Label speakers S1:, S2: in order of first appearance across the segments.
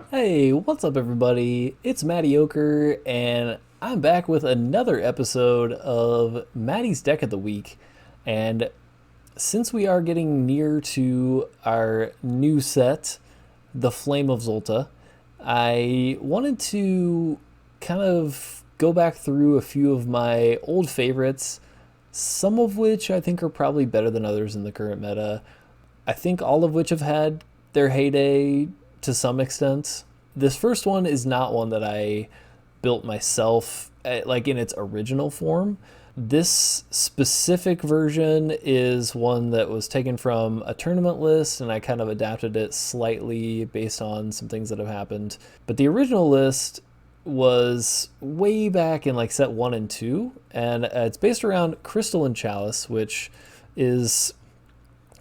S1: Hey, what's up, everybody? It's Mattyocre, and I'm back with another episode of Matty's Deck of the Week. And since we are getting near to our new set, the Flame of Zolta, I wanted to kind of go back through a few of my old favorites, some of which I think are probably better than others in the current meta. I think all of which have had their heyday to some extent. This first one is not one that I built myself, like in its original form. This specific version is one that was taken from a tournament list, and I kind of adapted it slightly based on some things that have happened. But the original list was way back in like set 1 and 2, and it's based around Crystalline Chalice, which is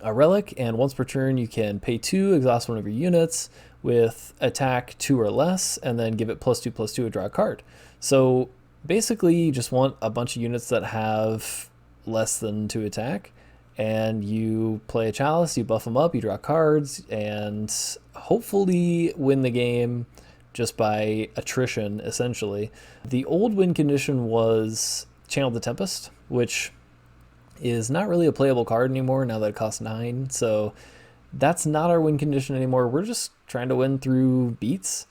S1: a relic, and once per turn you can pay 2, exhaust one of your units with attack 2 or less, and then give it +2/+2 to draw a card. So basically, you just want a bunch of units that have less than 2 attack, and you play a Chalice, you buff them up, you draw cards, and hopefully win the game just by attrition, essentially. The old win condition was Channel the Tempest, which is not really a playable card anymore now that it costs 9. So that's not our win condition anymore. We're just trying to win through beats.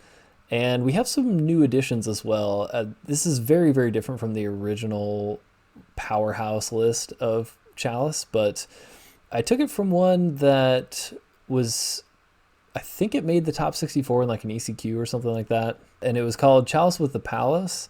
S1: And we have some new additions as well. This is very, very different from the original powerhouse list of Chalice, but I took it from one that was, I think it made the top 64 in like an ECQ or something like that. And it was called Chalice with the Palace.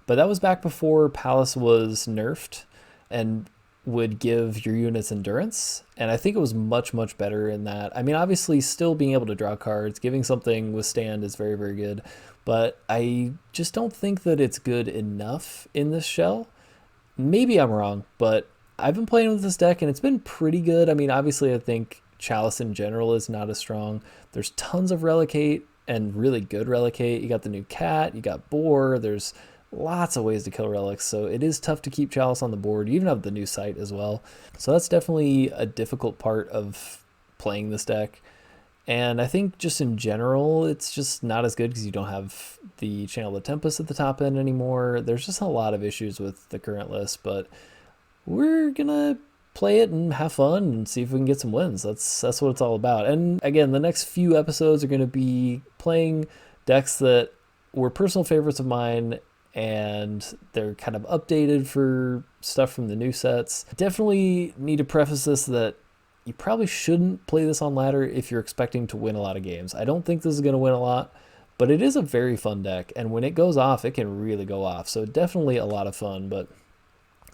S1: But that was back before Palace was nerfed and would give your units endurance, and I think it was much, much better in that. I mean, obviously still being able to draw cards, giving something withstand is very, very good, but I just don't think that it's good enough in this shell. Maybe I'm wrong, but I've been playing with this deck and it's been pretty good. I mean, obviously I think Chalice in general is not as strong. There's tons of Relicate and really good Relicate. You got the new cat, you got boar, there's lots of ways to kill relics, so it is tough to keep Chalice on the board. You even have the new site as well, so that's definitely a difficult part of playing this deck. And I think just in general it's just not as good because you don't have the Channel the Tempest at the top end anymore. There's just a lot of issues with the current list, but we're gonna play it and have fun and see if we can get some wins. That's what it's all about. And again, the next few episodes are going to be playing decks that were personal favorites of mine, and they're kind of updated for stuff from the new sets. Definitely need to preface this that you probably shouldn't play this on ladder if you're expecting to win a lot of games. I don't think this is going to win a lot, but it is a very fun deck, and when it goes off, it can really go off. So definitely a lot of fun, but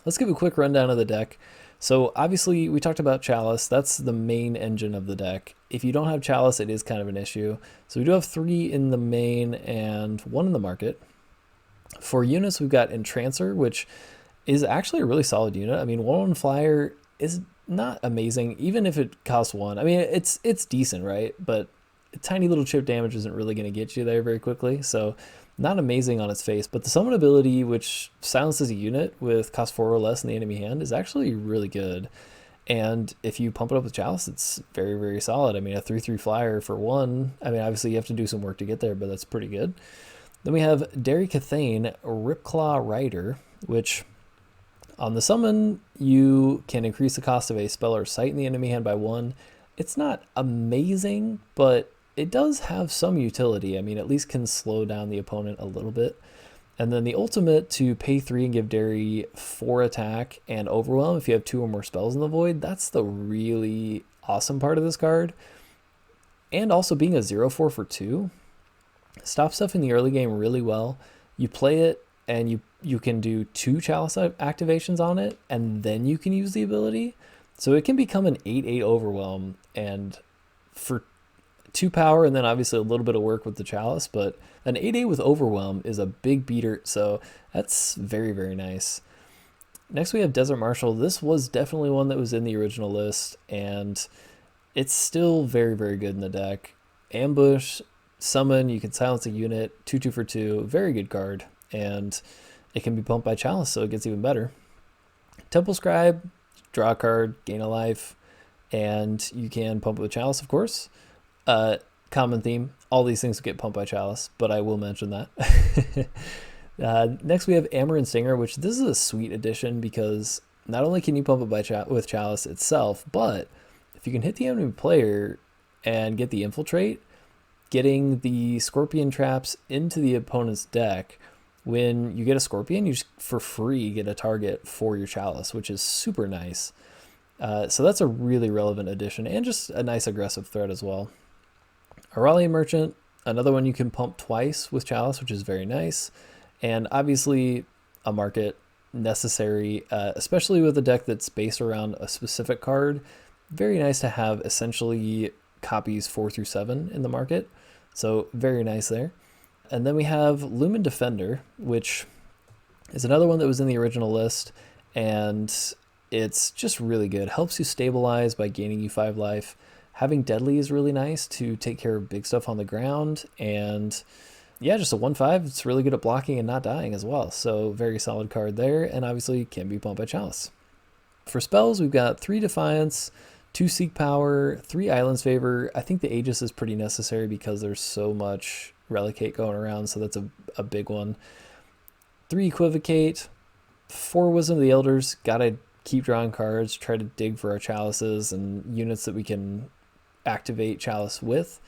S1: let's give a quick rundown of the deck. So obviously we talked about Chalice. That's the main engine of the deck. If you don't have Chalice, it is kind of an issue. So we do have 3 in the main and 1 in the market. For units, we've got Entrancer, which is actually a really solid unit. I mean, 1/1 flyer is not amazing, even if it costs 1. I mean, it's decent, right? But tiny little chip damage isn't really going to get you there very quickly, so not amazing on its face. But the summon ability, which silences a unit with cost 4 or less in the enemy hand, is actually really good. And if you pump it up with Chalice, it's very, very solid. I mean, a 3/3 flyer for 1. I mean, obviously you have to do some work to get there, but that's pretty good. Then we have Derry Cathain, Ripclaw Rider, which on the summon, you can increase the cost of a spell or sight in the enemy hand by 1. It's not amazing, but it does have some utility. I mean, at least can slow down the opponent a little bit. And then the ultimate to pay 3 and give Derry 4 attack and overwhelm if you have 2 or more spells in the void. That's the really awesome part of this card. And also being a 0/4 for 2. Stop stuff in the early game really well. You play it and you can do 2 Chalice activations on it, and then you can use the ability. So it can become an 8/8 overwhelm, and for 2 power and then obviously a little bit of work with the Chalice, but an 8/8 with overwhelm is a big beater, so that's very, very nice. Next we have Desert Marshal. This was definitely one that was in the original list, and it's still very, very good in the deck. Ambush, summon, you can silence a unit, 2/2 for 2, very good card, and it can be pumped by Chalice, so it gets even better. Temple Scribe, draw a card, gain a life, and you can pump it with Chalice, of course. Common theme, all these things get pumped by Chalice, but I will mention that. Next we have Amaran Stinger, which this is a sweet addition because not only can you pump it with Chalice itself, but if you can hit the enemy player and get the infiltrate, getting the scorpion traps into the opponent's deck, when you get a scorpion, you just for free get a target for your Chalice, which is super nice. So that's a really relevant addition and just a nice aggressive threat as well. Aurelian Merchant, another one you can pump twice with Chalice, which is very nice. And obviously a market necessary, especially with a deck that's based around a specific card. Very nice to have essentially copies 4 through 7 in the market. So very nice there. And then we have Lumen Defender, which is another one that was in the original list. And it's just really good. Helps you stabilize by gaining you 5 life. Having Deadly is really nice to take care of big stuff on the ground. And yeah, just a 1/5. It's really good at blocking and not dying as well. So very solid card there. And obviously can be pumped by Chalice. For spells, we've got 3 Defiance, 2 Seek Power, 3 Eilyn's Favor. I think the Aegis is pretty necessary because there's so much Relicate going around. So that's a big one. 3 Equivocate, 4 Wisdom of the Elders. Gotta keep drawing cards, try to dig for our Chalices and units that we can activate Chalice with.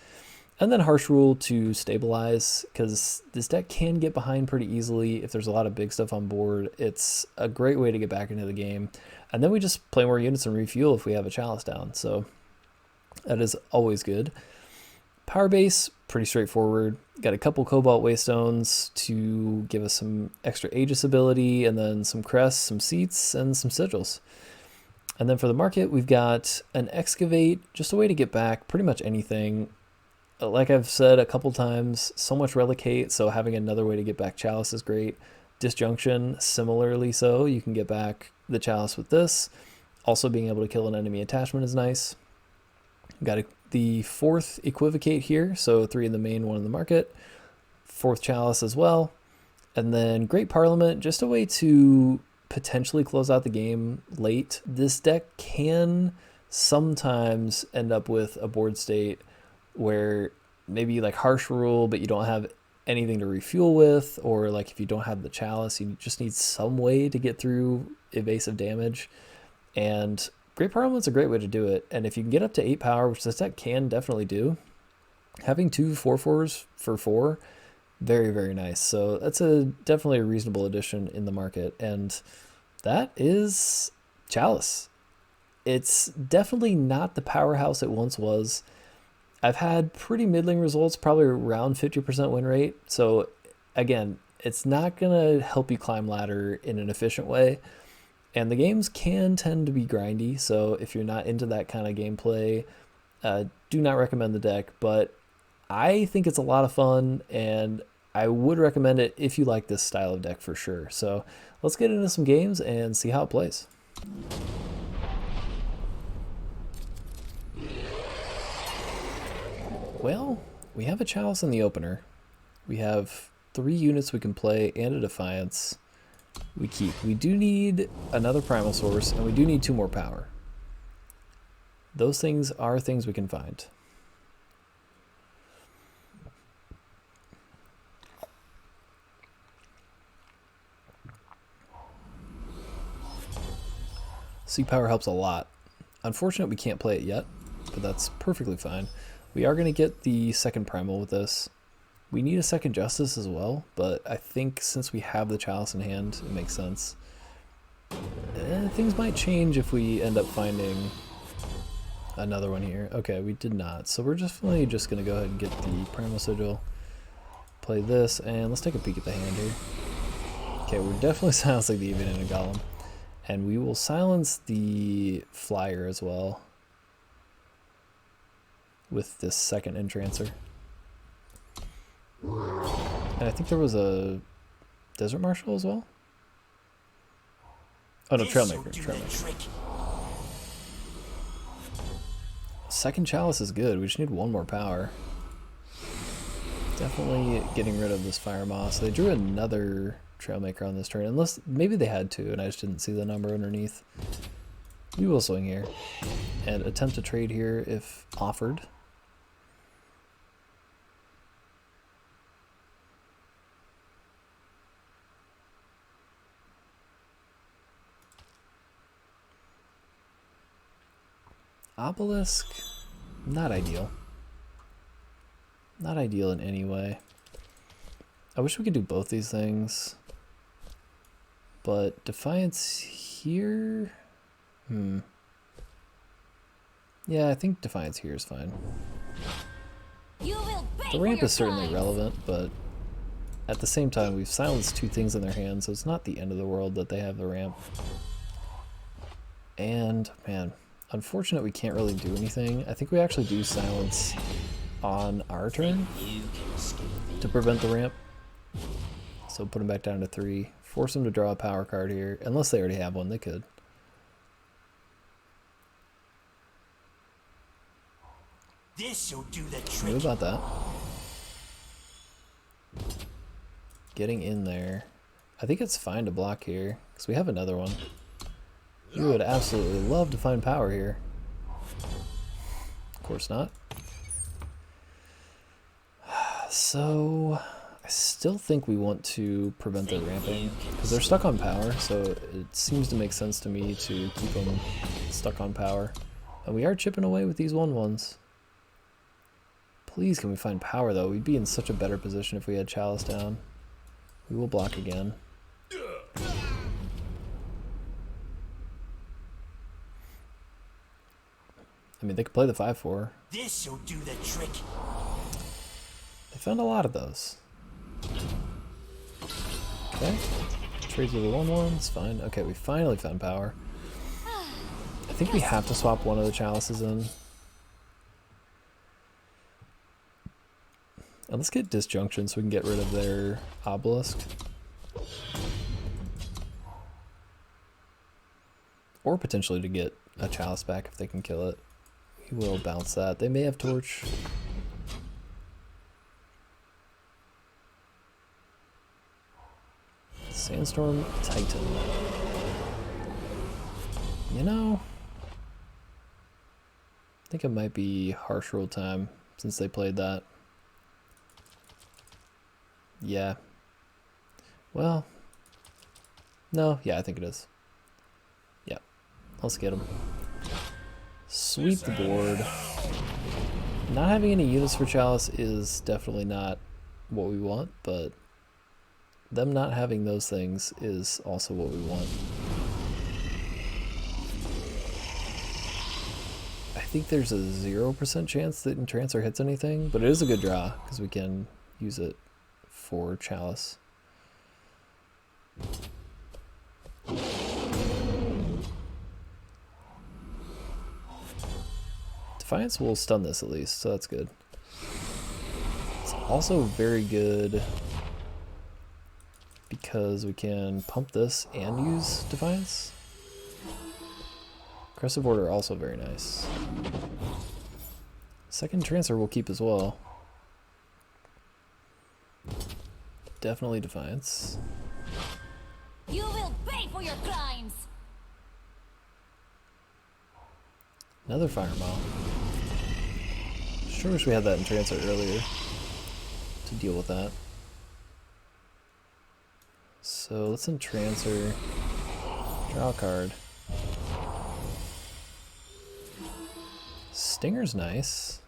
S1: And then Harsh Rule to stabilize, because this deck can get behind pretty easily if there's a lot of big stuff on board. It's a great way to get back into the game. And then we just play more units and refuel if we have a Chalice down. So that is always good. Power base, pretty straightforward. Got a couple Cobalt Waystones to give us some extra Aegis ability, and then some Crests, some Seats, and some Sigils. And then for the market, we've got an Excavate, just a way to get back pretty much anything. Like I've said a couple times, so much Relicate, so having another way to get back Chalice is great. Disjunction, similarly so. You can get back the Chalice with this. Also being able to kill an enemy attachment is nice. Got the 4th Equivocate here, so 3 in the main, 1 in the market. 4th Chalice as well. And then Great Parliament, just a way to potentially close out the game late. This deck can sometimes end up with a board state where maybe like Harsh Rule, but you don't have anything to refuel with, or like if you don't have the Chalice, you just need some way to get through evasive damage. And Great Parliament's a great way to do it. And if you can get up to 8 power, which this deck can definitely do, having 2 4/4s for 4, very, very nice. So that's definitely a reasonable addition in the market. And that is Chalice. It's definitely not the powerhouse it once was. I've had pretty middling results, probably around 50% win rate. So again, it's not going to help you climb ladder in an efficient way. And the games can tend to be grindy. So if you're not into that kind of gameplay, do not recommend the deck. But I think it's a lot of fun, and I would recommend it if you like this style of deck for sure. So let's get into some games and see how it plays. Well, we have a Chalice in the opener. We have 3 units we can play and a Defiance. We keep. We do need another Primal source, and we do need 2 more power. Those things are things we can find. Sea power helps a lot. Unfortunately, we can't play it yet, but that's perfectly fine. We are going to get the 2nd Primal with this. We need a 2nd Justice as well, but I think since we have the Chalice in hand, it makes sense. Things might change if we end up finding another one here. Okay, we did not. So we're definitely just going to go ahead and get the Primal Sigil. Play this, and let's take a peek at the hand here. Okay, we're definitely silencing the Even and a Golem. And we will silence the Flyer as well with this 2nd Entrancer. And I think there was a Desert Marshal as well. Oh no, Trailmaker. 2nd Chalice is good. We just need 1 more power. Definitely getting rid of this Fire Moss. They drew another Trailmaker on this turn, unless maybe they had to and I just didn't see the number underneath. We will swing here and attempt to trade here if offered. Obelisk, not ideal. Not ideal in any way. I wish we could do both these things. But Defiance here? Yeah, I think Defiance here is fine. The ramp is certainly relevant, but at the same time, we've silenced 2 things in their hands, so it's not the end of the world that they have the ramp. And, man, unfortunate we can't really do anything. I think we actually do silence on our turn to prevent the ramp. So put them back down to 3. Force them to draw a power card here. Unless they already have one, they could.
S2: This'll do the trick.
S1: What about that? Getting in there. I think it's fine to block here, because we have another one. We would absolutely love to find power here. Of course not. So, I still think we want to prevent their ramping, because they're stuck on power, so it seems to make sense to me to keep them stuck on power. And we are chipping away with these 1/1s. Please can we find power though? We'd be in such a better position if we had Chalice down. We will block again. I mean, they could play the 5/4.
S2: This'll do the trick.
S1: They found a lot of those. Okay. Trades with the 1/1, it's fine. Okay, we finally found power. I think we have to swap one of the Chalices in. And let's get Disjunction so we can get rid of their Obelisk. Or potentially to get a Chalice back if they can kill it. We will bounce that. They may have Torch. Sandstorm Titan. You know, I think it might be Harsh Rule time since they played that. Yeah. Well, no, yeah, I think it is. Yeah, let's get them. Sweep the board. Not having any units for Chalice is definitely not what we want, but them not having those things is also what we want. I think there's a 0% chance that Entrancer hits anything, but it is a good draw because we can use it for Chalice. Defiance will stun this at least, so that's good. It's also very good because we can pump this and use Defiance. Crest of Order also very nice. Second Transfer we'll keep as well. Definitely Defiance.
S3: You will pay for your crimes.
S1: Enother Fireball. Sure wish we had that in Transfer earlier to deal with that. So let's Entransfer. Draw a card. Stinger's nice.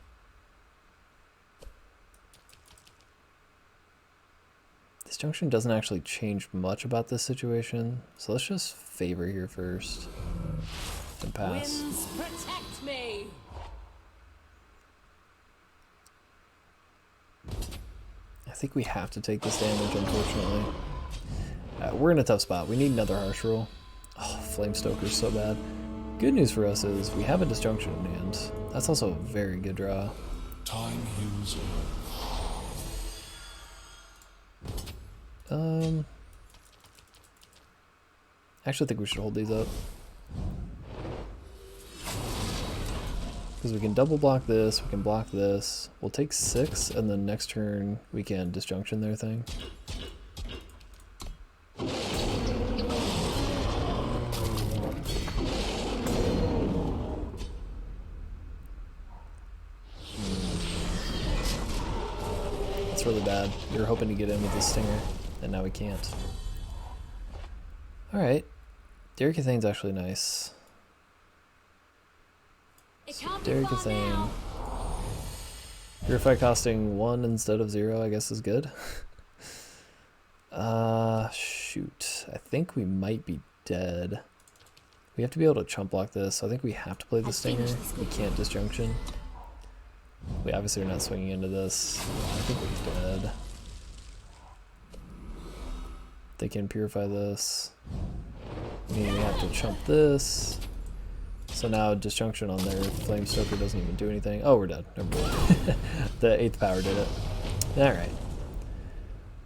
S1: Disjunction doesn't actually change much about this situation, so let's just favor here first and pass.
S3: Winds protect me.
S1: I think we have to take this damage, unfortunately. We're in a tough spot. We need another Harsh Rule. Oh, Flamestoker's so bad. Good news for us is we have a Disjunction in hand. That's also a very good draw.
S4: Time heals
S1: Actually, I think we should hold these up. Because we can double block this, we can block this. We'll take 6, and then next turn we can Disjunction their thing. That's really bad. We were hoping to get in with this Stinger, and now we can't. Alright. Derry Cathain's actually nice.
S3: It can't
S1: Derry
S3: be far
S1: Cathain.
S3: now.
S1: Purify costing 1 instead of 0, I guess is good. Shoot. I think we might be dead. We have to be able to chump block this, so I think we have to play the Stinger. We can't disjunction. We obviously are not swinging into this. I think we're dead. They can purify this. Meaning we have to chump this. So now disjunction on their Flame Stoker doesn't even do anything. Oh, we're dead. Never mind. The 8th power did it. Alright.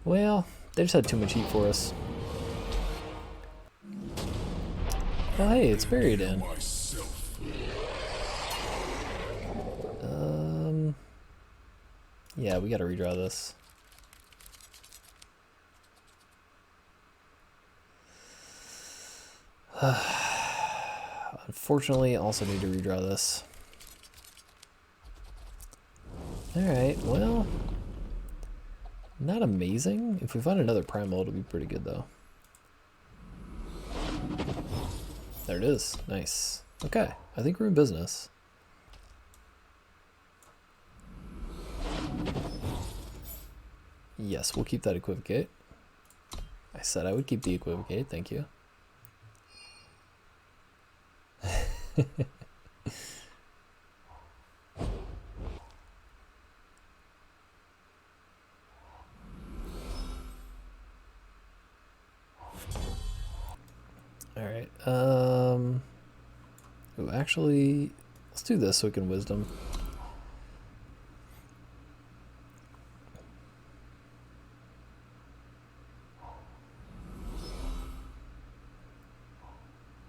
S1: Well, they just had too much heat for us. Oh, hey, it's buried in. Yeah, we gotta redraw this. Unfortunately, also need to redraw this. Alright, well, not amazing. If we find another Primal, it'll be pretty good, though. There it is. Nice. Okay, I think we're in business. Yes, we'll keep that Equivocate. I said I would keep the Equivocate, thank you. Alright, ooh, actually, let's do this so we can Wisdom.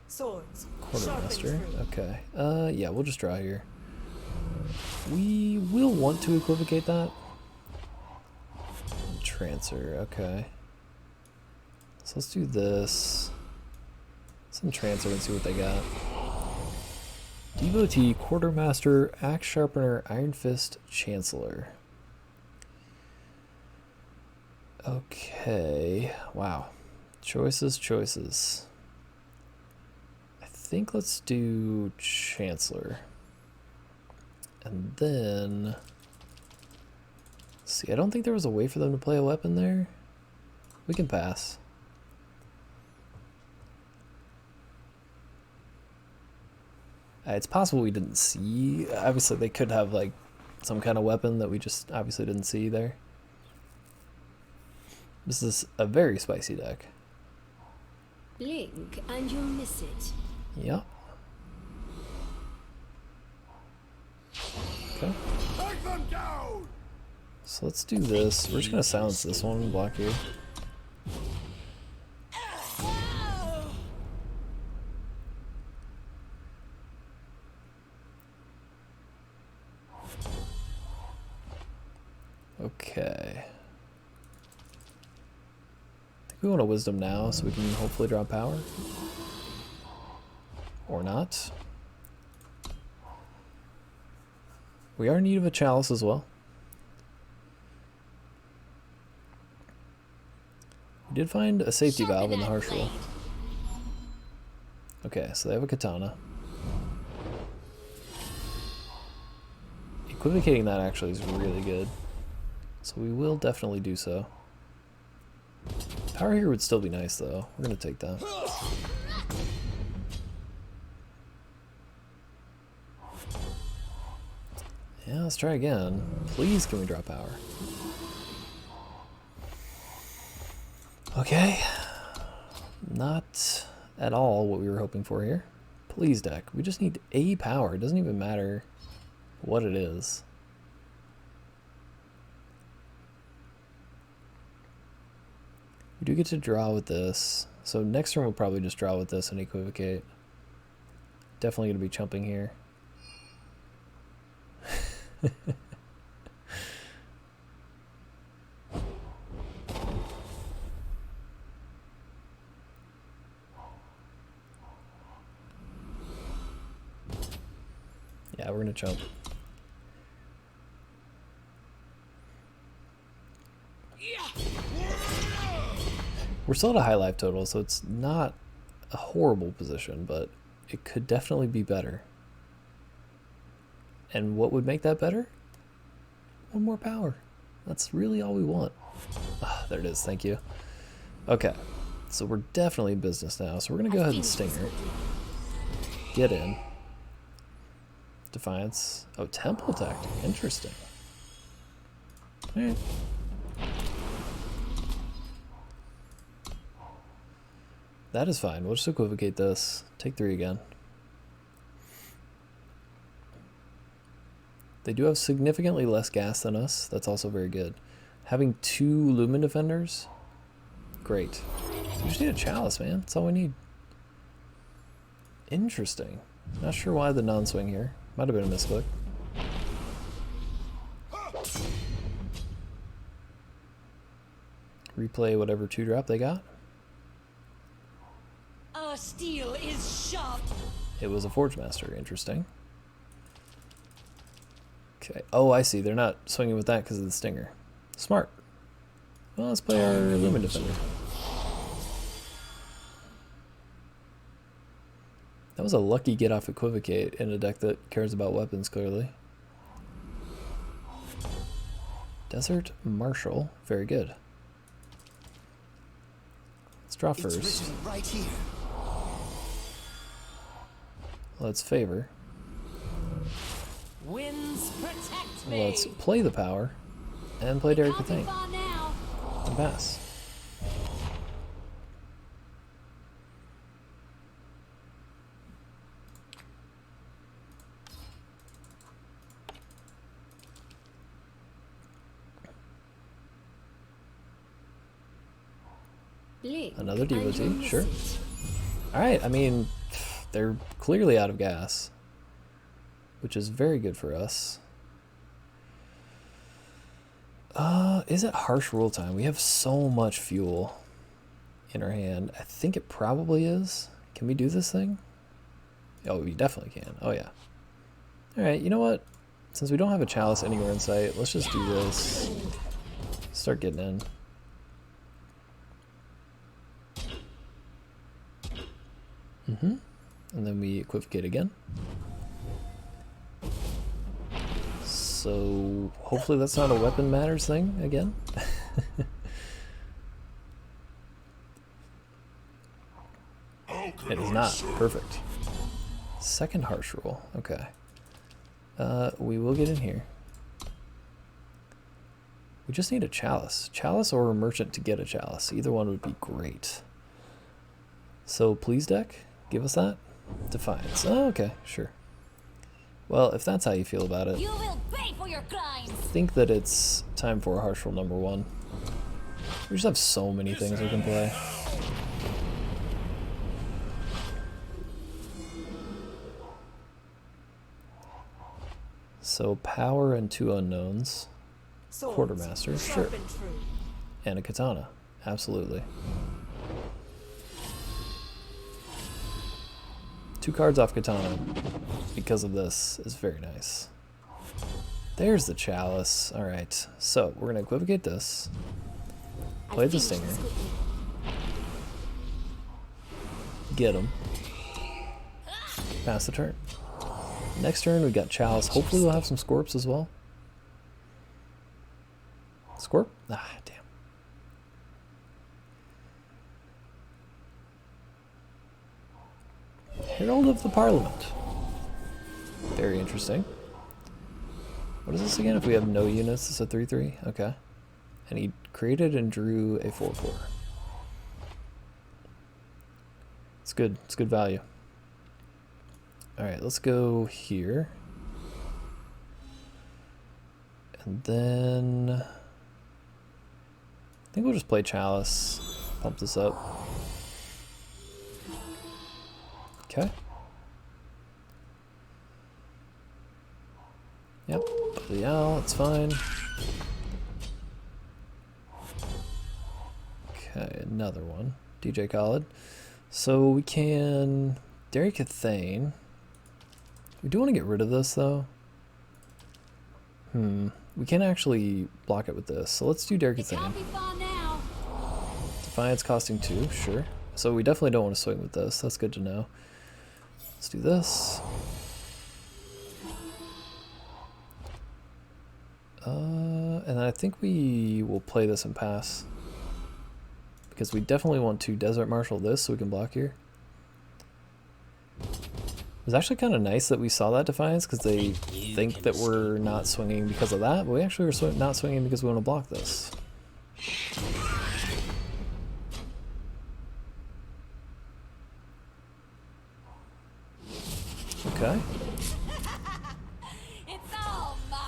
S5: Swords.
S1: Quartermaster, okay. Yeah, we'll just draw here. We will want to Equivocate that. Transfer, okay. So let's do this. Let's transfer and see what they got. Devotee, Quartermaster, Axe Sharpener, Iron Fist, Chancellor. Okay, wow. Choices, choices. I think let's do Chancellor. And then... see, I don't think there was a way for them to play a weapon there. We can pass. It's possible we didn't see. Obviously, they could have like some kind of weapon that we just obviously didn't see there. This is a very spicy deck.
S3: Blink and you'll miss it.
S1: Yep. Okay.
S2: Take them down!
S1: So let's do this. We're just gonna silence this one and block here. Okay. I think we want a Wisdom now so we can hopefully draw power. Or not. We are in need of a Chalice as well. We did find a safety valve in the Marshal. Okay, so they have a Katana. Equivocating that actually is really good. So we will definitely do so. Power here would still be nice though. We're gonna take that. Yeah, let's try again. Please can we draw power? Okay. Not at all what we were hoping for here. Please deck. We just need a power. It doesn't even matter what it is. We do get to draw with this. So next turn we'll probably just draw with this and Equivocate. Definitely going to be chumping here. Yeah, we're going to chump. We're still at a high life total, so it's not a horrible position, but it could definitely be better. And what would make that better? One more power. That's really all we want. Ah, there it is, thank you. Okay, so we're definitely in business now. So we're gonna go ahead and Stinger. Get in. Defiance. Oh, Temple Tactic, interesting. Alright. That is fine, we'll just Equivocate this. Take 3 again. They do have significantly less gas than us. That's also very good. Having 2 Lumen defenders, great. We just need a Chalice, man. That's all we need. Interesting. Not sure why the non-swing here. Might have been a misclick. Replay whatever 2-drop they got.
S3: Our steel is sharp.
S1: It was a Forge Master. Interesting. Okay. Oh, I see. They're not swinging with that because of the Stinger. Smart. Well, let's play our Lumen Defender. That was a lucky get off Equivocate in a deck that cares about weapons, clearly. Desert Marshal. Very good. Let's draw first.
S2: Right here.
S1: Let's favor.
S3: Winds protect me.
S1: Let's play the power and play Derry Cathain
S3: Now.
S1: and pass. Another devotee, sure. Alright, I mean, they're clearly out of gas, which is very good for us. Is it harsh rule time? We have so much fuel in our hand. I think it probably is. Can we do this thing? Oh, we definitely can. Oh, yeah. Alright, you know what? Since we don't have a Chalice anywhere in sight, let's just do this. Start getting in. And then we Equivocate again. So hopefully that's not a weapon matters thing again. It is not. Perfect. Second harsh rule. Okay. We will get in here. We just need a Chalice. Chalice or a Merchant to get a Chalice. Either one would be great. So please, deck, give us that. Defiance. Oh, okay, sure. Well, if that's how you feel about it,
S3: You will pay for your crimes.
S1: I think that it's time for a harsh rule number 1. We just have so many things we can play. So power and 2 unknowns. Quartermaster, sure. And a Katana, absolutely. 2 cards off Katana because of this is very nice. There's the Chalice. Alright, so we're going to Equivocate this. Play the Stinger. Get him. Pass the turn. Next turn we got Chalice. Hopefully we'll have some Scorps as well. Scorp? Ah, damn. Herald of the Parliament. Very interesting. What is this again? If we have no units, it's a 3/3. Okay. And he created and drew a 4/4. It's good. It's good value. Alright, let's go here. And then I think we'll just play Chalice. Pump this up. Okay. Yep. The owl, it's fine. Okay, another one. DJ Khaled. So we can Derry Cathain. We do want to get rid of this though. We can actually block it with this. So let's do Derry Cathain. Defiance costing 2, sure. So we definitely don't want to swing with this. That's good to know. Let's do this. And I think we will play this and pass. Because we definitely want to Desert Marshal this so we can block here. It was actually kind of nice that we saw that Defiance because they think that we're not swinging because of that, but we actually are not swinging because we want to block this. Okay.
S3: It's all mine.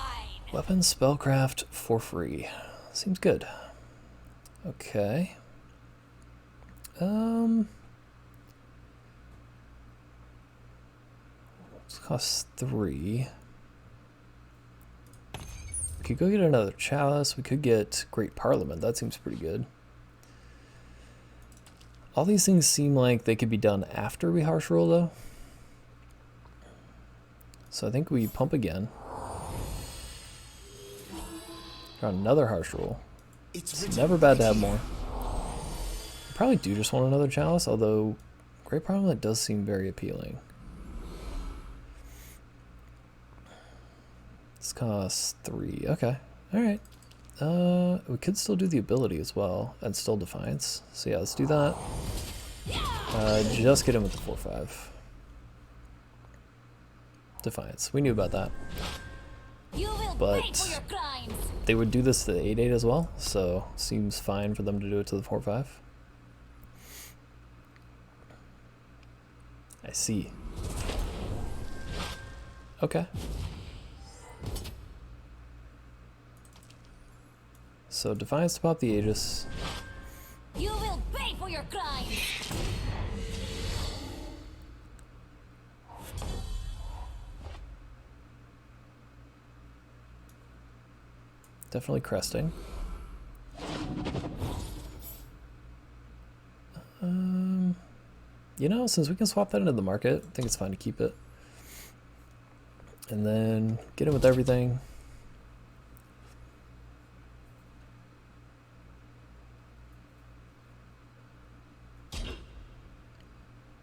S1: Weapon spellcraft for free. Seems good. Okay. This costs 3. We could go get another Chalice. We could get Great Parliament. That seems pretty good. All these things seem like they could be done after we harsh roll, though. So I think we pump again. Draw another harsh roll. It's never bad to have more. We probably do just want another Chalice, although Great Parliament does seem very appealing. This costs 3. Okay. Alright. We could still do the ability as well, and still Defiance. So yeah, let's do that. Just get him with the 4-5. Defiance. We knew about that.
S3: You will
S1: But
S3: pay for your crimes.
S1: they would do this to the 8-8 as well, so seems fine for them to do it to the 4-5. I see. Okay. So Defiance to pop the Aegis.
S3: You will pay for your crimes.
S1: Definitely cresting. You know, since we can swap that into the market, I think it's fine to keep it. And then get in with everything.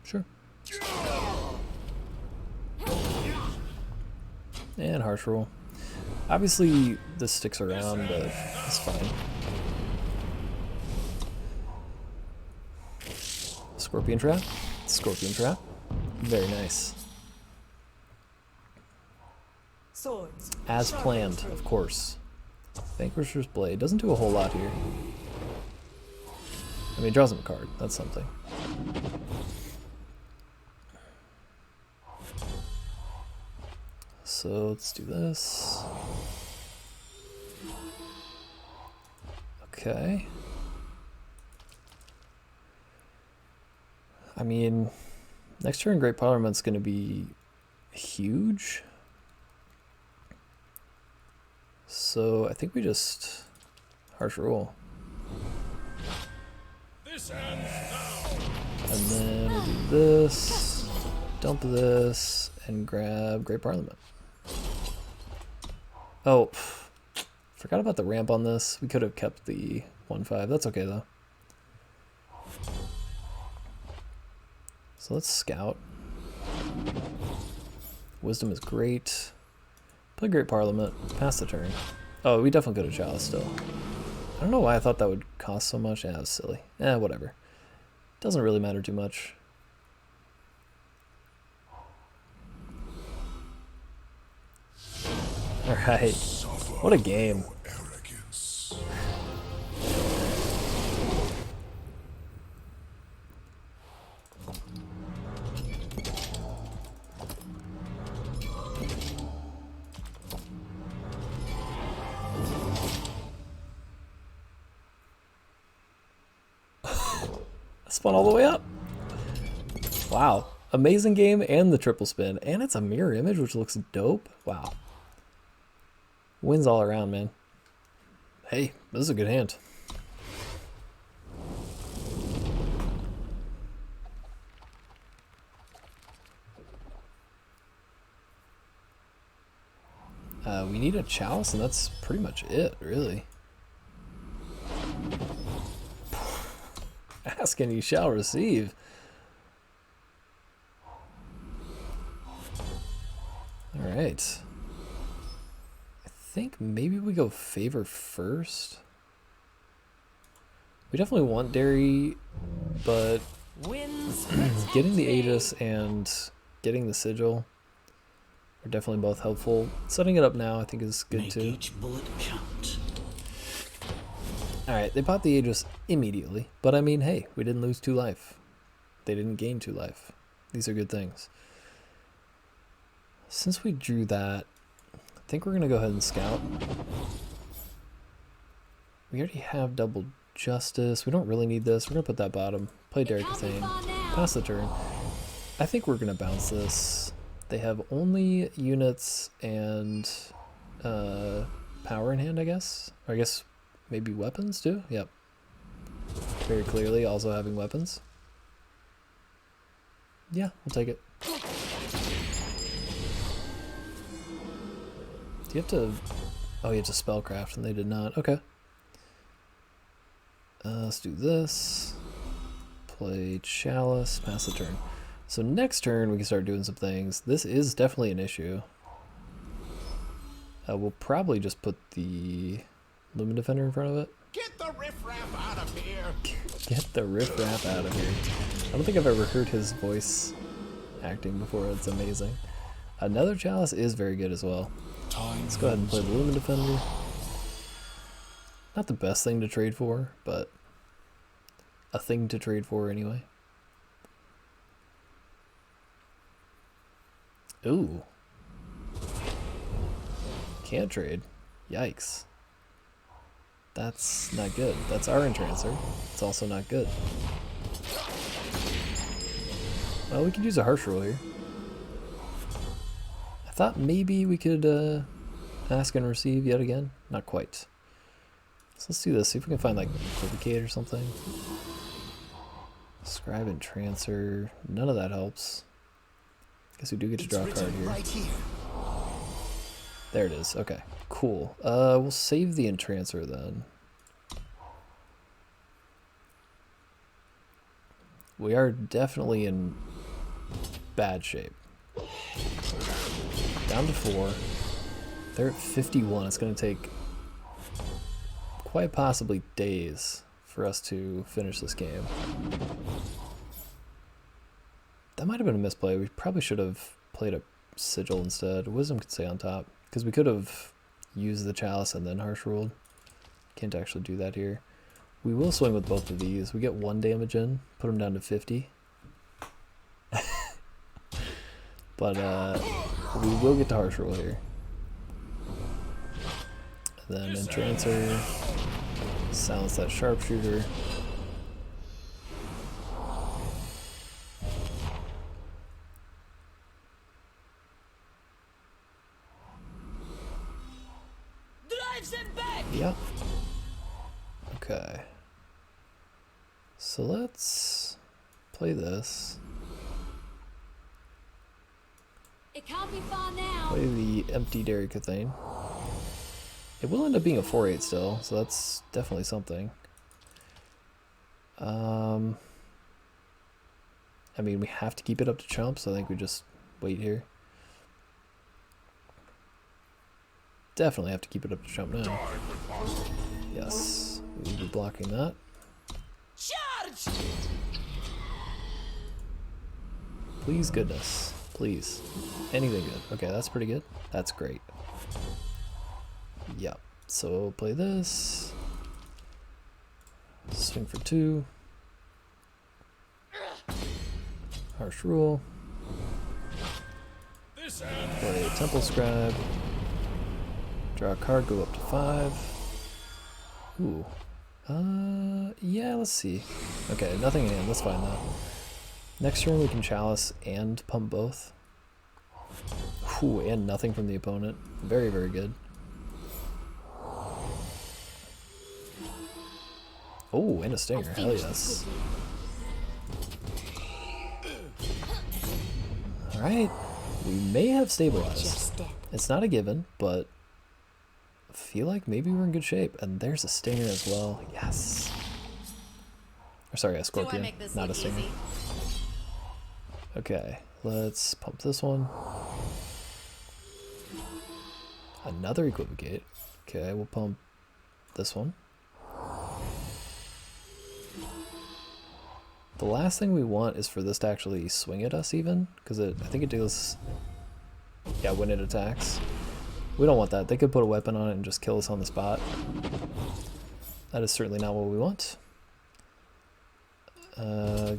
S1: Sure. And harsh roll. Obviously, this sticks around, but it's fine. Scorpion trap. Scorpion trap. Very nice.
S5: Swords.
S1: As planned, of course. Vanquisher's Blade. Doesn't do a whole lot here. I mean, it draws him a card. That's something. So let's do this. Okay. I mean, next turn Great Parliament's going to be huge. So I think we just harsh roll.
S2: This ends now.
S1: And then we do this, dump this, and grab Great Parliament. Oh, forgot about the ramp on this. We could have kept the 1-5. That's okay, though. So let's scout. Wisdom is great. Play Great Parliament. Pass the turn. Oh, we definitely could have Chalice still. I don't know why I thought that would cost so much. Yeah, it was silly. Whatever. Doesn't really matter too much. Alright. What a game.
S4: Arrogance.
S1: Spun all the way up. Wow. Amazing game and the triple spin. And it's a mirror image, which looks dope. Wow. Wins all around, man. Hey, this is a good hand. We need a Chalice, and that's pretty much it, really. Ask and you shall receive. All right. I think maybe we go favor first. We definitely want Derry, but getting the Aegis and getting the Sigil are definitely both helpful. Setting it up now I think is good too. Alright, they bought the Aegis immediately, but I mean, hey, we didn't lose 2 life. They didn't gain 2 life. These are good things. Since we drew that, I think we're going to go ahead and scout. We already have double justice. We don't really need this. We're going to put that bottom. Play Derry Cathain. Pass the turn. I think we're going to bounce this. They have only units and power in hand, I guess. Or I guess maybe weapons too? Yep. Very clearly also having weapons. Yeah, we'll take it. Do you have to... Oh, you have to spellcraft, and they did not. Okay. Let's do this. Play Chalice, pass the turn. So next turn, we can start doing some things. This is definitely an issue. We'll probably just put the Lumen Defender in front of it.
S2: Get the riffraff out of here!
S1: Get the riffraff out of here. I don't think I've ever heard his voice acting before. It's amazing. Another Chalice is very good as well. Let's go ahead and play the Lumen Defender. Not the best thing to trade for, but a thing to trade for anyway. Ooh. Can't trade. Yikes. That's not good. That's our Entrancer. It's also not good. Well, we could use a Harsh Rule here. I thought maybe we could ask and receive yet again. Not quite. So let's do this. See if we can find like Equivocate or something. Scribe and Trancer. None of that helps. Guess we do get to draw a card here.
S2: Right here.
S1: There it is. Okay, cool. We'll save the Entrancer then. We are definitely in bad shape. Down to 4. They're at 51. It's going to take quite possibly days for us to finish this game. That might have been a misplay. We probably should have played a Sigil instead. Wisdom could stay on top, because we could have used the Chalice and then Harsh Ruled. Can't actually do that here. We will swing with both of these. We get 1 damage in, put them down to 50. But we will get to Harsh Rule here. And then Entrancer, silence that Sharpshooter. Yep. Okay. So let's play this.
S3: It can't be far now.
S1: Play the empty Derry Cathain. It will end up being a 4/8 still, so that's definitely something. I mean, we have to keep it up to chump, so I think we just wait here. Definitely have to keep it up to chump now. Yes, we'll be blocking that.
S3: Charge!
S1: Please, goodness. Please. Anything good. Okay, that's pretty good. That's great. Yep. So we'll play this. Swing for 2. Harsh Rule. Play Temple Scribe. Draw a card, go up to 5. Ooh. Yeah, let's see. Okay, nothing in hand. That's fine though. Next turn we can Chalice and pump both. Ooh, and nothing from the opponent. Very, very good. Oh, and a Stinger. Hell yes. Alright. We may have stabilized. It's not a given, but I feel like maybe we're in good shape. And there's a Stinger as well. Yes. Or sorry, a Scorpion, not a Stinger. Okay, let's pump this one. Another Equivocate. Okay, we'll pump this one. The last thing we want is for this to actually swing at us even, because I think it deals, yeah, when it attacks. We don't want that. They could put a weapon on it and just kill us on the spot. That is certainly not what we want.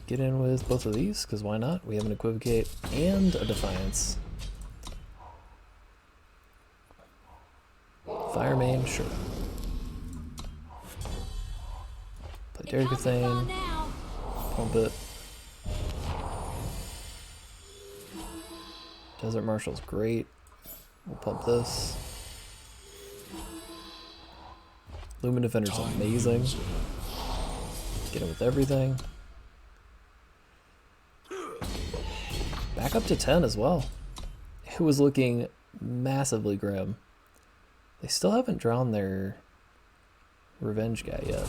S1: Get in with both of these, because why not? We have an Equivocate and a Defiance. Fire main, sure. Play Derry Cathain. Pump it. Desert Marshal's great. We'll pump this. Lumen Defender's amazing. Get it with everything. Back up to 10 as well. It was looking massively grim. They still haven't drawn their revenge guy yet.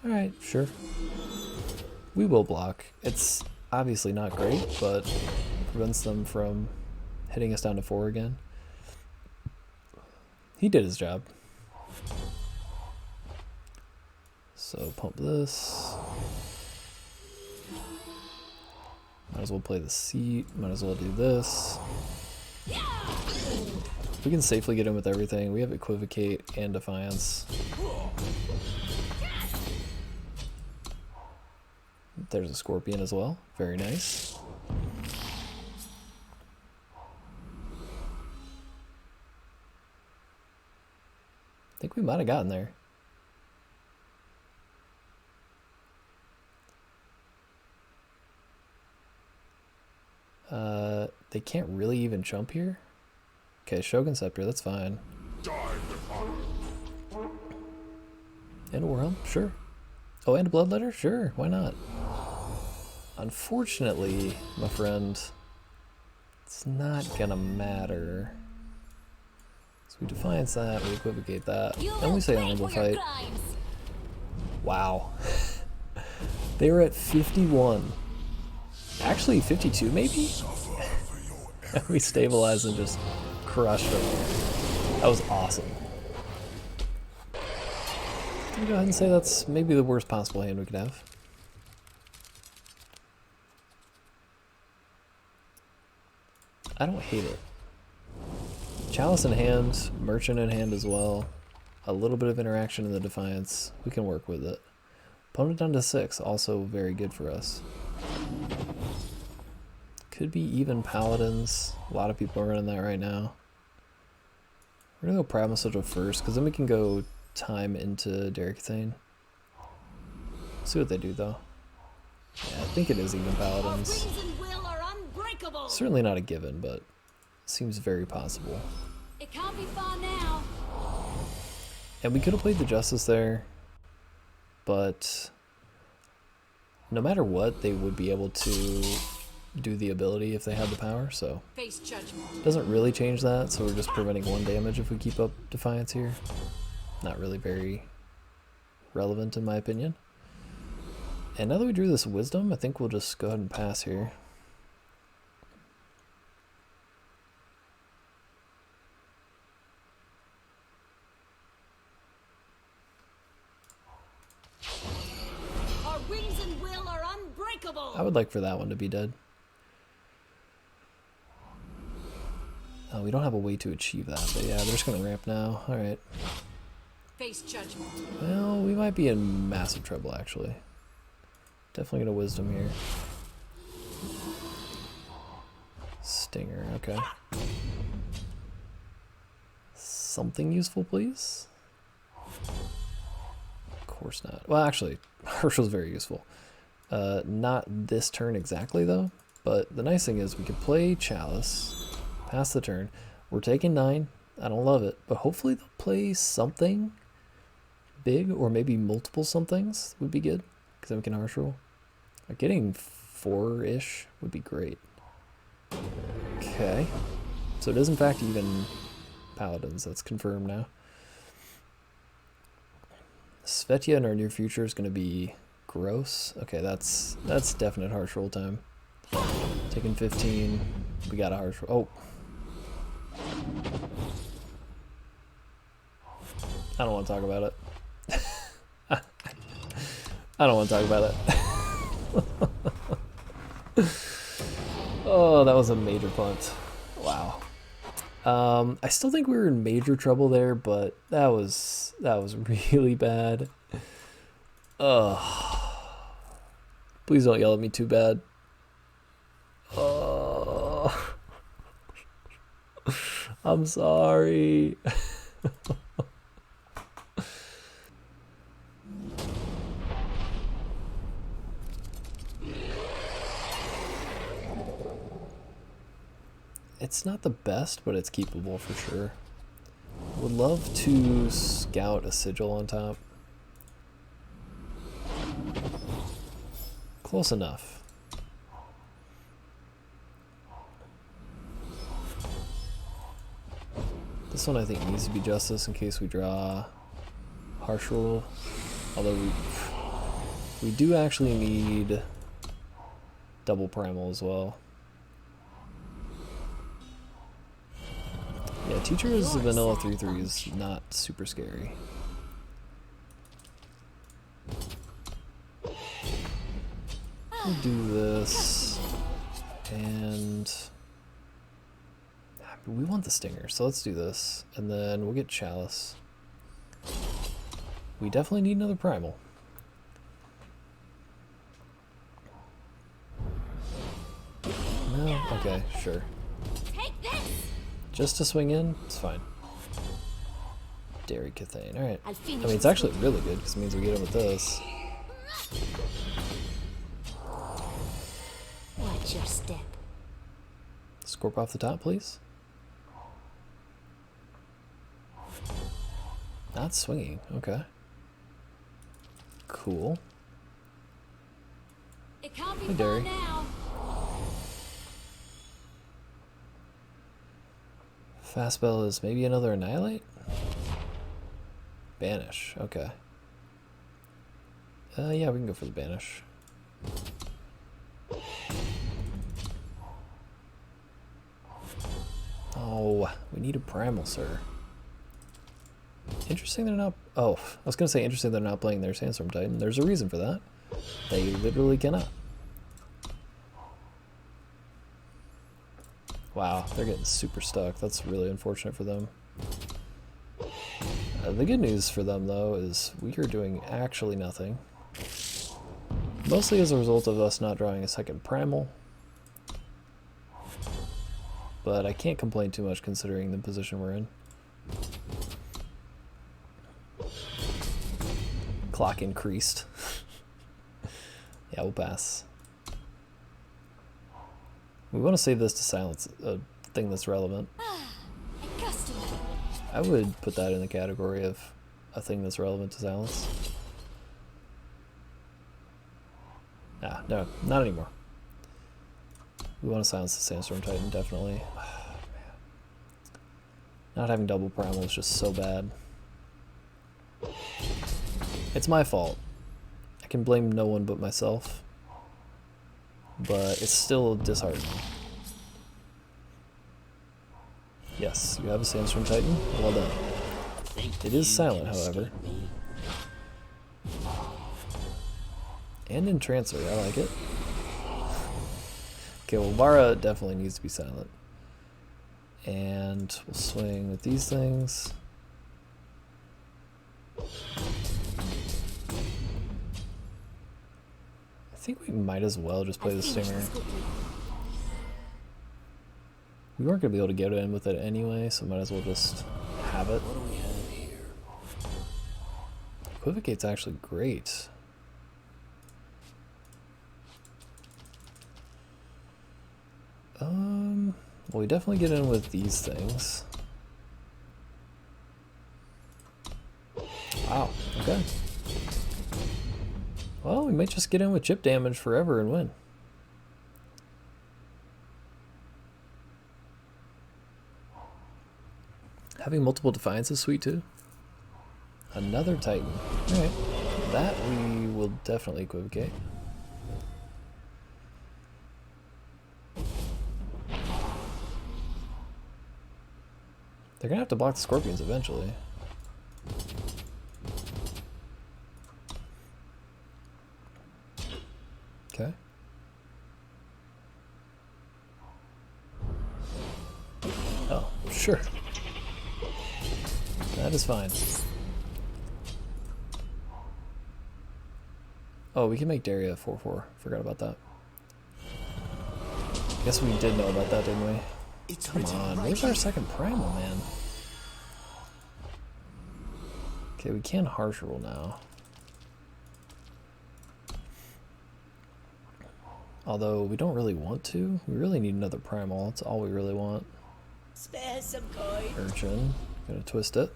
S1: Alright, sure. We will block. It's obviously not great, but prevents them from hitting us down to 4 again. He did his job. So pump this. Might as well play the seat. Might as well do this. We can safely get in with everything. We have Equivocate and Defiance. There's a Scorpion as well. Very nice. I think we might have gotten there. They can't really even jump here? Okay, Shogun Scepter, that's fine. And a Warhelm, sure. Oh, and a Bloodletter? Sure, why not? Unfortunately, my friend, it's not gonna matter. So we Defiance that, we Equivocate that, and we say Honorable Fight. Wow. They were at 51. Actually, 52 maybe? We stabilized and just crushed them. That was awesome. I'm gonna go ahead and say that's maybe the worst possible hand we could have. I don't hate it. Chalice in hand, Merchant in hand as well. A little bit of interaction in the Defiance. We can work with it. Opponent down to 6, also very good for us. Could be even Paladins. A lot of people are running that right now. We're gonna go Primal Sigil first, because then we can go time into Derry Cathain. See what they do though. Yeah, I think it is even Paladins. Certainly not a given, but seems very possible.
S3: It can't be far now.
S1: And we could have played the Justice there, but no matter what, they would be able to do the ability if they had the power, so
S5: Face judgment.
S1: doesn't really change that, so we're just preventing 1 damage if we keep up Defiance here. Not really very relevant in my opinion. And now that we drew this Wisdom, I think we'll just go ahead and pass here.
S3: Our wings and will are unbreakable.
S1: I would like for that one to be dead. Oh, we don't have a way to achieve that, but yeah, they're just gonna ramp now. Alright.
S5: Face judgment.
S1: Well, we might be in massive trouble actually. Definitely gonna Wisdom here. Stinger, okay. Something useful, please? Of course not. Well, actually, Marshal's very useful. Not this turn exactly, though. But the nice thing is we could play Chalice, pass the turn. We're taking 9. I don't love it, but hopefully they'll play something big, or maybe multiple somethings would be good, because then we can harsh roll. Getting 4-ish would be great. Okay. So it is in fact even Paladins. That's confirmed now. Svetya in our near future is going to be gross. Okay, that's definite harsh roll time. Taking 15. We got a harsh roll. Oh. I don't want to talk about it. I don't want to talk about it. Oh, that was a major punt. Wow. I still think we were in major trouble there, but that was really bad. Ugh. Please don't yell at me too bad. Oh. I'm sorry. It's not the best, but it's keepable for sure. Would love to scout a Sigil on top. Close enough. This one I think needs to be Justice in case we draw Harsh Rule. Although we do actually need double Primal as well. Yeah, Teacher is a vanilla 3/3 is not super scary. We'll do this, and we want the Stinger, so let's do this, and then we'll get Chalice. We definitely need another Primal. No? Okay, sure.
S3: Take this.
S1: Just to swing in, it's fine. Derry, Cathain, alright.
S3: I'll
S1: I
S3: finish
S1: mean, it's
S3: this
S1: actually really good, because it means we get him with this.
S3: Watch your step.
S1: Scorp off the top, please. Not swinging, okay. Cool.
S3: It can't be
S1: Hey,
S3: far
S1: Derry.
S3: now.
S1: Fast spell is maybe another Annihilate? Banish, okay. Yeah, we can go for the Banish. Oh, we need a Primal, sir. Interesting they're not... Oh, I was going to say interesting they're not playing their Sandstorm Titan. There's a reason for that. They literally cannot. Wow, they're getting super stuck. That's really unfortunate for them. The good news for them, though, is we are doing actually nothing. Mostly as a result of us not drawing a second Primal. But I can't complain too much considering the position we're in. Clock increased. Yeah, we'll pass. We want to save this to silence a thing that's relevant.
S3: A customer.
S1: I would put that in the category of a thing that's relevant to silence. Ah, no, not anymore. We want to silence the Sandstorm Titan, definitely. Oh, man. Not having double Primal is just so bad. It's my fault. I can blame no one but myself. But it's still disheartening. Yes, you have a Sandstorm Titan. Well done. It is silent, however. And Entrancer, I like it. Okay, well, Vara definitely needs to be silent. And we'll swing with these things. I think we might as well just play the Stinger. We weren't going to be able to get in with it anyway, so might as well just have it.
S4: What do we have here?
S1: Equivocate's actually great. Well, we definitely get in with these things. Wow, okay. Well, we might just get in with chip damage forever and win. Having multiple Defiance is sweet too. Another Titan. Alright. That we will definitely equivocate. They're gonna have to block the Scorpions eventually. Okay. Oh, sure. That is fine. Oh, we can make Derry a 4/4. Forgot about that. Guess we did know about that, didn't we? Come on, where's our second Primal, man? Okay, we can harsh rule now. Although we don't really want to. We really need another Primal. That's all we really want.
S6: Spare some coin.
S1: Urchin. Gonna twist it.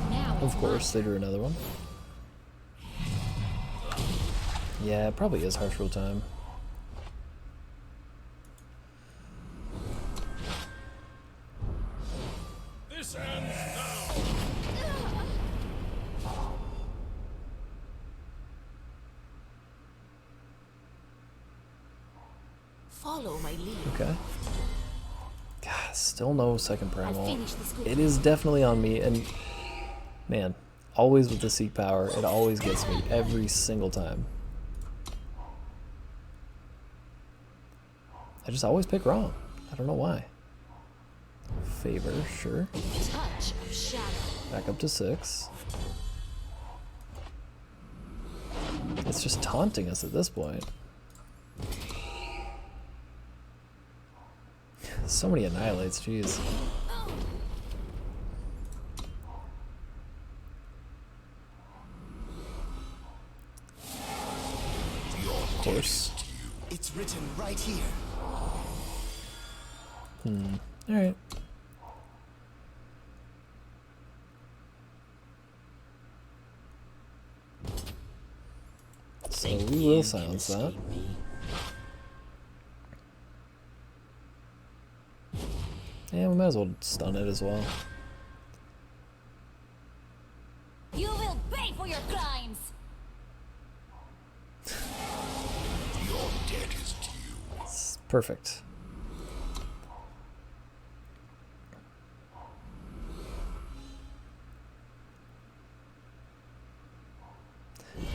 S3: Now
S1: Of course, they drew another one. Yeah, it probably is harsh rule time.
S2: This ends now.
S6: Follow my lead.
S1: Okay. God, still no second
S3: I'll
S1: Primal.
S3: finish this good.
S1: It is definitely on me, and man, always with the Seek power, it always gets me every single time. I just always pick wrong. I don't know why. Favor, sure.
S3: Touch of shadow.
S1: Back up to 6. It's just taunting us at this point. So many annihilates, jeez. Of course.
S2: It's written right here.
S1: Alright. So we will silence that. Yeah, we might as well stun it as well.
S3: You will pay for your crimes.
S4: Your debt is due.
S1: It's perfect.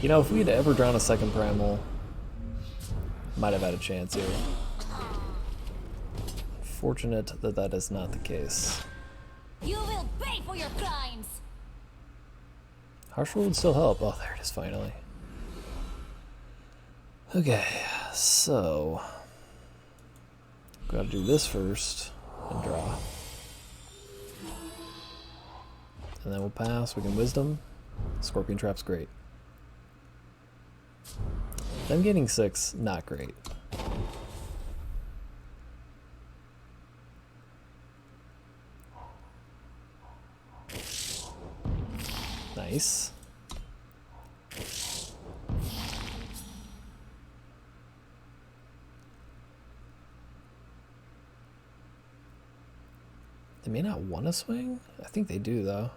S1: You know, if we had ever drawn a second Primal, might have had a chance here. Fortunate that that is not the case.
S3: You will pay for your crimes.
S1: Harsh rule would still help. Oh, there it is finally. Okay, so gotta do this first and draw. And then we'll pass. We can Wisdom. Scorpion Trap's great. Them getting 6, not great. Nice. They may not want to swing. I think they do, though.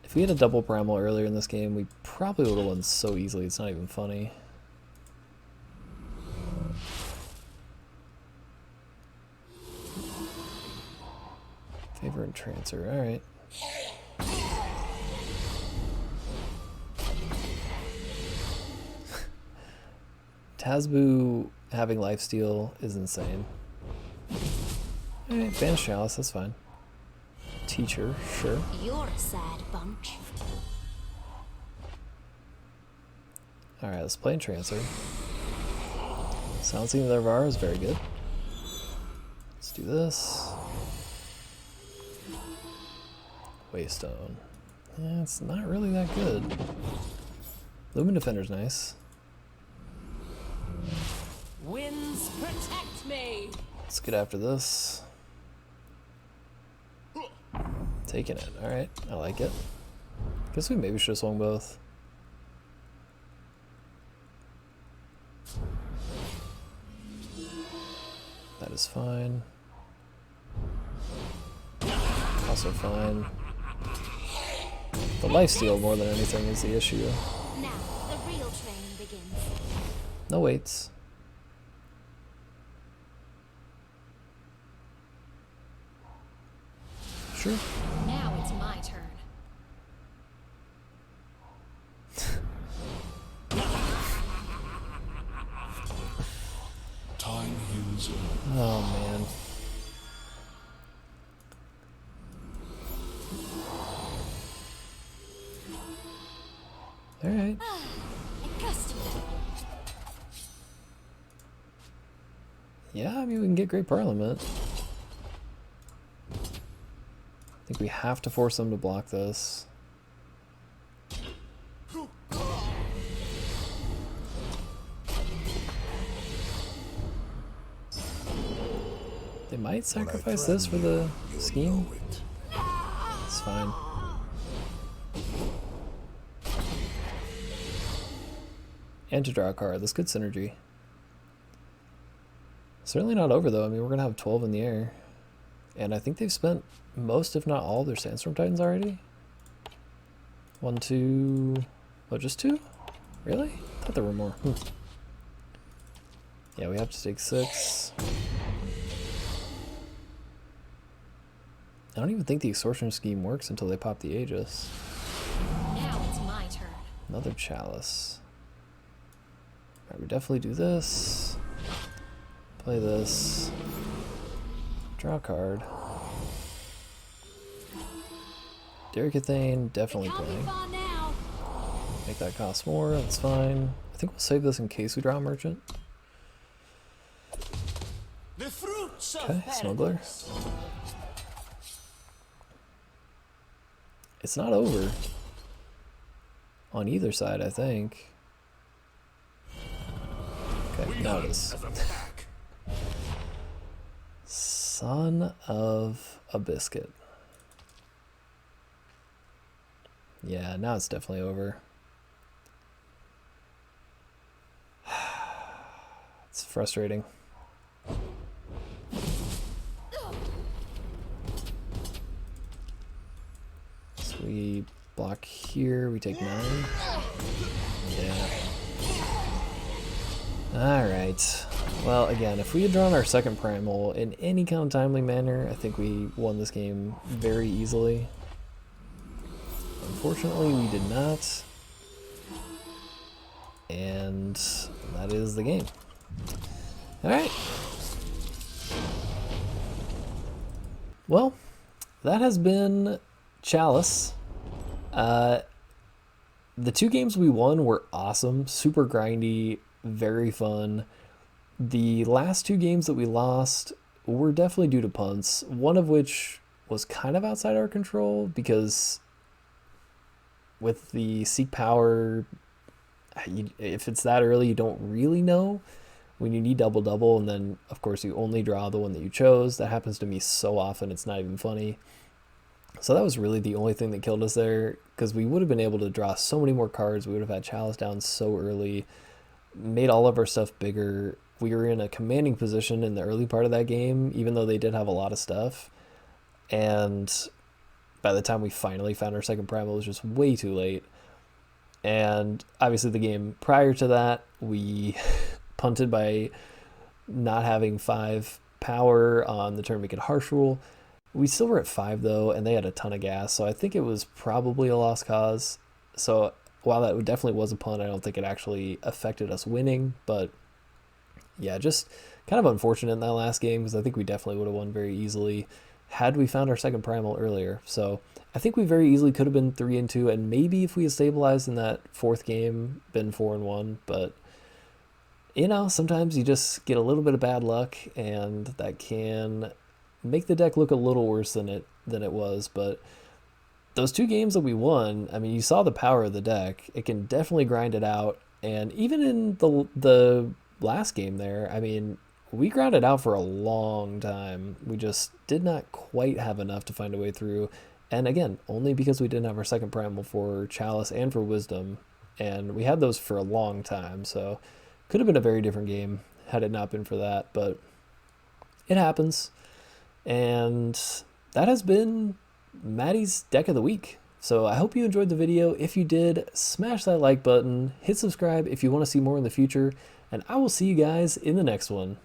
S1: If we had a double Primal earlier in this game, we probably would have won so easily, it's not even funny. Favor and Transfer, alright. Tazbu having lifesteal is insane. Alright, banish Chalice, that's fine. Teacher, sure.
S3: You're a sad bunch.
S1: Alright, let's play in Transfer. Silencing the Var is very good. Let's do this. Waystone. Yeah, it's not really that good. Lumen Defender's nice.
S6: Winds protect me.
S1: Let's get after this. Taking it. Alright, I like it. Guess we maybe should have swung both. That is fine. Also fine. The lifesteal more than anything is the issue.
S3: Now the real training begins.
S1: No waits. Sure.
S3: Now it's my turn.
S4: Time heals all.
S1: Oh man. Alright.
S3: Accustomed.
S1: Yeah, I mean, we can get Great Parliament. I think we have to force them to block this. They might sacrifice this for the scheme. It's fine. And to draw a card. That's good synergy. Certainly not over, though. I mean, we're going to have 12 in the air. And I think they've spent most, if not all, their Sandstorm Titans already. 1, 2... Oh, just 2? Really? I thought there were more. Yeah, we have to take 6. I don't even think the Extortion Scheme works until they pop the Aegis.
S3: Now it's my turn.
S1: Another Chalice. Alright, we definitely do this. Play this. Draw a card. Derry Cathain, definitely playing.
S3: Now.
S1: Make that cost more, that's fine. I think we'll save this in case we draw a Merchant.
S2: The fruits
S1: Okay, Smuggler. It's not over. On either side, I think. Okay, now it is. Son of a biscuit. Yeah, now it's definitely over. It's frustrating. So we block here, we take 9. Yeah. Alright. Well, again, if we had drawn our second Primal in any kind of timely manner, I think we won this game very easily. Unfortunately, we did not. And that is the game. Alright. Well, that has been Chalice. The 2 games we won were awesome, super grindy, very fun. The last 2 games that we lost were definitely due to punts, one of which was kind of outside our control because with the Seek Power, if it's that early, you don't really know when you need double and then of course you only draw the one that you chose. That happens to me so often, it's not even funny. So that was really the only thing that killed us there, because we would have been able to draw so many more cards. We would have had Chalice down so early, made all of our stuff bigger. We were in a commanding position in the early part of that game, even though they did have a lot of stuff. And by the time we finally found our second Primal, it was just way too late. And obviously the game prior to that, we punted by not having 5 power on the turn we could harsh rule. We still were at 5 though, and they had a ton of gas, so I think it was probably a lost cause. So while that definitely was a punt, I don't think it actually affected us winning. But yeah, just kind of unfortunate in that last game, because I think we definitely would have won very easily had we found our second Primal earlier. So I think we very easily could have been 3-2, and maybe if we had stabilized in that 4th game, been 4-1. But you know, sometimes you just get a little bit of bad luck, and that can make the deck look a little worse than it was. But those 2 games that we won, I mean, you saw the power of the deck. It can definitely grind it out, and even in the last game there, I mean, we grounded out for a long time. We just did not quite have enough to find a way through, and again, only because we didn't have our second Primal for Chalice and for Wisdom, and we had those for a long time, so could have been a very different game had it not been for that. But it happens. And that has been Matty's Deck of the Week. So I hope you enjoyed the video. If you did, smash that like button, hit subscribe if you want to see more in the future. and I will see you guys in the next one.